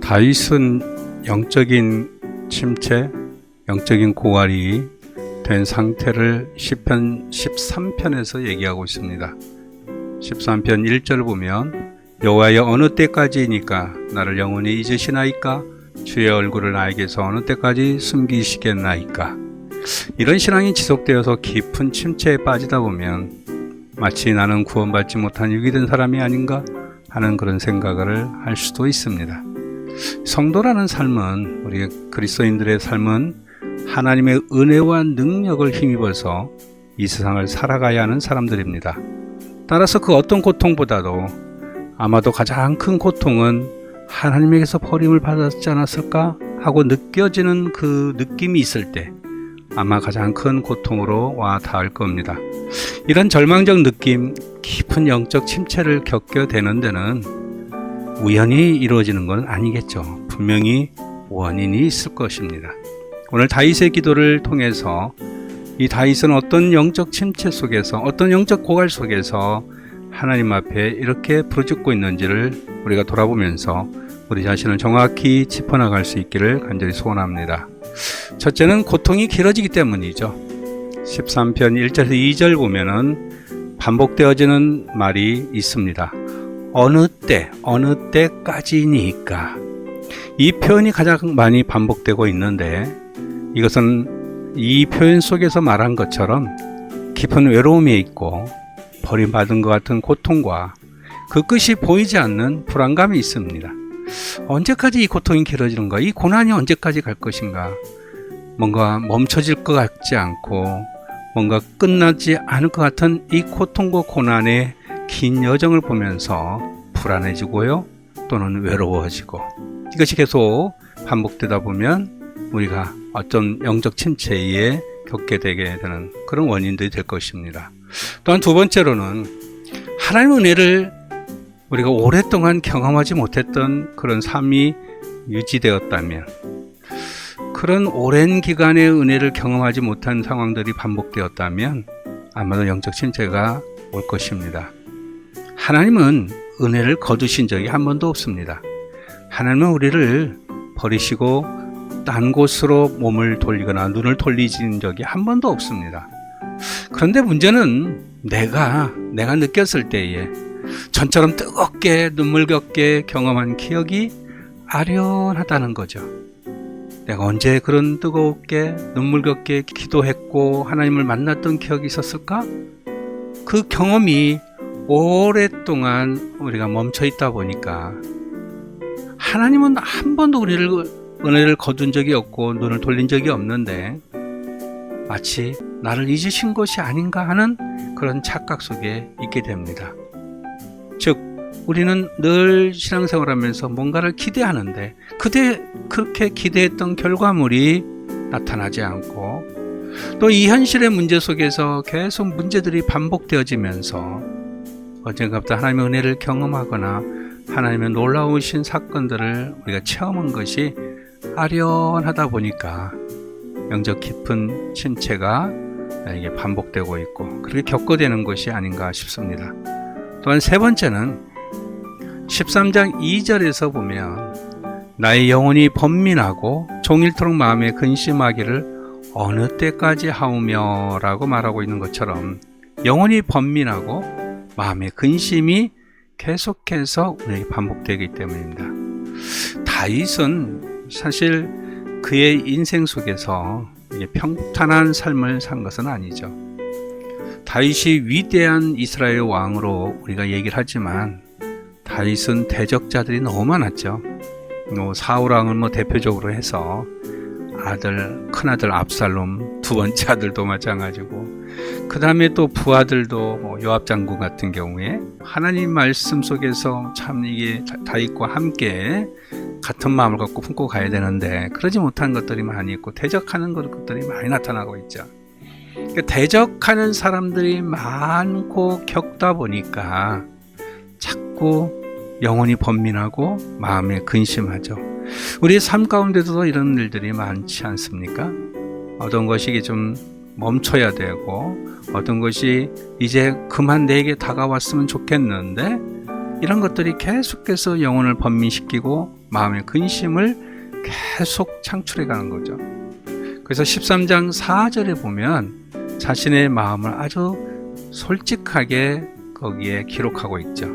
다윗은 영적인 침체, 영적인 고갈이 된 상태를 시편 13편에서 얘기하고 있습니다. 13편 1절 보면 여호와여 어느 때까지이니까 나를 영원히 잊으시나이까 주의 얼굴을 나에게서 어느 때까지 숨기시겠나이까. 이런 신앙이 지속되어서 깊은 침체에 빠지다 보면 마치 나는 구원받지 못한 유기된 사람이 아닌가 하는 그런 생각을 할 수도 있습니다. 성도라는 삶은, 우리 그리스도인들의 삶은 하나님의 은혜와 능력을 힘입어서 이 세상을 살아가야 하는 사람들입니다. 따라서 그 어떤 고통보다도 아마도 가장 큰 고통은 하나님에게서 버림을 받았지 않았을까 하고 느껴지는 그 느낌이 있을 때 아마 가장 큰 고통으로 와 닿을 겁니다. 이런 절망적 느낌, 깊은 영적 침체를 겪게 되는 데는 우연히 이루어지는 건 아니겠죠. 분명히 원인이 있을 것입니다. 오늘 다윗의 기도를 통해서 이 다윗은 어떤 영적 침체 속에서, 어떤 영적 고갈 속에서 하나님 앞에 이렇게 부르짖고 있는지를 우리가 돌아보면서 우리 자신을 정확히 짚어나갈 수 있기를 간절히 소원합니다. 첫째는 고통이 길어지기 때문이죠. 13편 1절에서 2절 보면은 반복되어지는 말이 있습니다. 어느 때, 어느 때까지니까. 이 표현이 가장 많이 반복되고 있는데 이것은 이 표현 속에서 말한 것처럼 깊은 외로움에 있고 버림받은 것 같은 고통과 그 끝이 보이지 않는 불안감이 있습니다. 언제까지 이 고통이 길어지는가? 이 고난이 언제까지 갈 것인가? 뭔가 멈춰질 것 같지 않고 뭔가 끝나지 않을 것 같은 이 고통과 고난의 긴 여정을 보면서 불안해지고요, 또는 외로워지고, 이것이 계속 반복되다 보면 우리가 어떤 영적 침체에 겪게 되게 되는 그런 원인들이 될 것입니다. 또한 두 번째로는 하나님의 은혜를 우리가 오랫동안 경험하지 못했던 그런 삶이 유지되었다면, 그런 오랜 기간의 은혜를 경험하지 못한 상황들이 반복되었다면 아마도 영적 침체가 올 것입니다. 하나님은 은혜를 거두신 적이 한 번도 없습니다. 하나님은 우리를 버리시고 딴 곳으로 몸을 돌리거나 눈을 돌리신 적이 한 번도 없습니다. 그런데 문제는 내가 느꼈을 때에 전처럼 뜨겁게 눈물겹게 경험한 기억이 아련하다는 거죠. 내가 언제 그런 뜨겁게 눈물겹게 기도했고 하나님을 만났던 기억이 있었을까? 그 경험이 오랫동안 우리가 멈춰 있다 보니까 하나님은 한 번도 은혜를 거둔 적이 없고 눈을 돌린 적이 없는데 마치 나를 잊으신 것이 아닌가 하는 그런 착각 속에 있게 됩니다. 즉, 우리는 늘 신앙생활하면서 뭔가를 기대하는데 그때 그렇게 기대했던 결과물이 나타나지 않고 또 이 현실의 문제 속에서 계속 문제들이 반복되어지면서 언젠가부터 하나님의 은혜를 경험하거나 하나님의 놀라우신 사건들을 우리가 체험한 것이 아련하다 보니까 영적 깊은 침체가 이게 반복되고 있고 그렇게 겪어되는 것이 아닌가 싶습니다. 또한 세 번째는 13장 2절에서 보면 나의 영혼이 번민하고 종일토록 마음에 근심하기를 어느 때까지 하오며 라고 말하고 있는 것처럼 영혼이 번민하고 마음의 근심이 계속해서 우리에게 반복되기 때문입니다. 다윗은 사실 그의 인생 속에서 평탄한 삶을 산 것은 아니죠. 다윗이 위대한 이스라엘 왕으로 우리가 얘기를 하지만 다윗은 대적자들이 너무 많았죠. 사울 왕은 대표적으로 해서 큰아들 압살롬, 두 번째 아들도 마찬가지고, 그 다음에 또 부하들도 요압 장군 같은 경우에 하나님 말씀 속에서 참 이게 다윗과 함께 같은 마음을 갖고 품고 가야 되는데 그러지 못한 것들이 많이 있고 대적하는 것들이 많이 나타나고 있죠. 그러니까 대적하는 사람들이 많고 겪다 보니까 자꾸 영혼이 번민하고 마음에 근심하죠. 우리의 삶 가운데도 이런 일들이 많지 않습니까? 어떤 것이 좀 멈춰야 되고 어떤 것이 이제 그만 내게 다가왔으면 좋겠는데 이런 것들이 계속해서 영혼을 번민시키고 마음의 근심을 계속 창출해 가는 거죠. 그래서 13장 4절에 보면 자신의 마음을 아주 솔직하게 거기에 기록하고 있죠.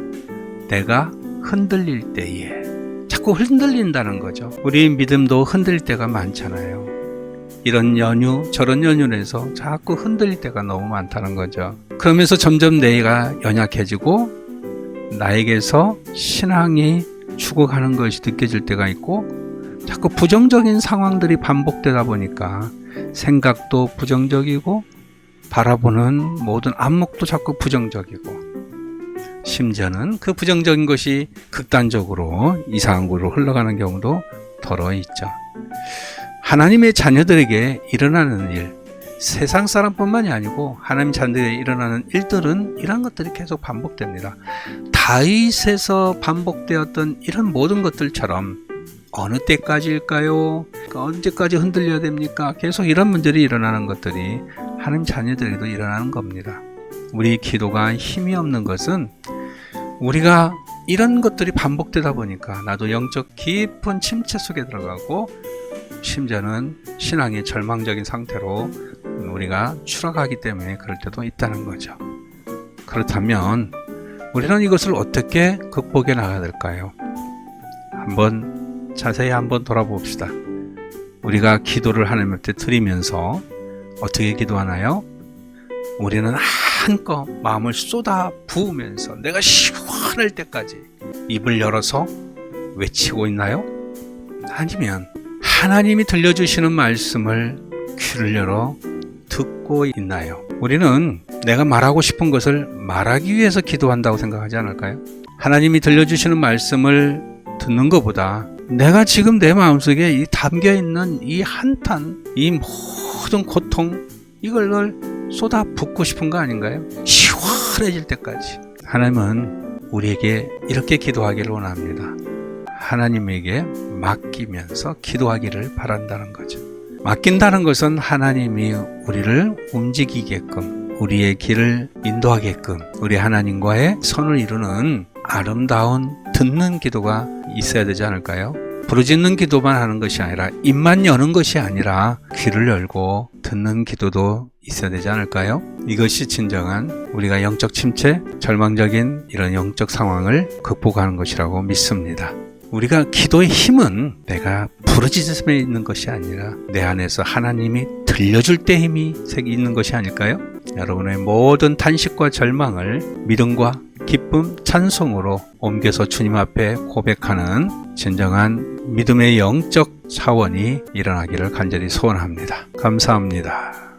내가 흔들릴 때에. 자꾸 흔들린다는 거죠. 우리 믿음도 흔들릴 때가 많잖아요. 이런 연유 저런 연유에서 자꾸 흔들릴 때가 너무 많다는 거죠. 그러면서 점점 내가 연약해지고 나에게서 신앙이 죽어가는 것이 느껴질 때가 있고, 자꾸 부정적인 상황들이 반복되다 보니까 생각도 부정적이고 바라보는 모든 안목도 자꾸 부정적이고, 심지어는 그 부정적인 것이 극단적으로 이상한 곳으로 흘러가는 경우도 더러 있죠. 하나님의 자녀들에게 일어나는 일, 세상 사람뿐만이 아니고 하나님 자녀들에게 일어나는 일들은 이런 것들이 계속 반복됩니다. 다윗에서 반복되었던 이런 모든 것들처럼 어느 때까지일까요? 언제까지 흔들려야 됩니까? 계속 이런 문제들이 일어나는 것들이 하나님 자녀들에게도 일어나는 겁니다. 우리 기도가 힘이 없는 것은 우리가 이런 것들이 반복되다 보니까 나도 영적 깊은 침체 속에 들어가고 심지어는 신앙의 절망적인 상태로 우리가 추락하기 때문에 그럴 때도 있다는 거죠. 그렇다면 우리는 이것을 어떻게 극복해 나가야 될까요? 자세히 한번 돌아봅시다. 우리가 기도를 하나님께 드리면서 어떻게 기도하나요? 우리는 한껏 마음을 쏟아 부으면서 내가 시원할 때까지 입을 열어서 외치고 있나요? 아니면 하나님이 들려주시는 말씀을 귀를 열어 듣고 있나요? 우리는 내가 말하고 싶은 것을 말하기 위해서 기도한다고 생각하지 않을까요? 하나님이 들려주시는 말씀을 듣는 것보다 내가 지금 내 마음속에 이 담겨있는 이 한탄, 이 모든 고통, 이걸 쏟아 붓고 싶은 거 아닌가요? 시원해질 때까지. 하나님은 우리에게 이렇게 기도하기를 원합니다. 하나님에게 맡기면서 기도하기를 바란다는 거죠. 맡긴다는 것은 하나님이 우리를 움직이게끔, 우리의 길을 인도하게끔 우리 하나님과의 선을 이루는 아름다운 듣는 기도가 있어야 되지 않을까요? 부르짖는 기도만 하는 것이 아니라, 입만 여는 것이 아니라 귀를 열고 듣는 기도도 있어야 되지 않을까요? 이것이 진정한 우리가 영적 침체, 절망적인 이런 영적 상황을 극복하는 것이라고 믿습니다. 우리가 기도의 힘은 내가 부르짖음에 있는 것이 아니라 내 안에서 하나님이 들려줄 때 힘이 있는 것이 아닐까요? 여러분의 모든 탄식과 절망을 믿음과 기쁨, 찬송으로 옮겨서 주님 앞에 고백하는 진정한 믿음의 영적 차원이 일어나기를 간절히 소원합니다. 감사합니다.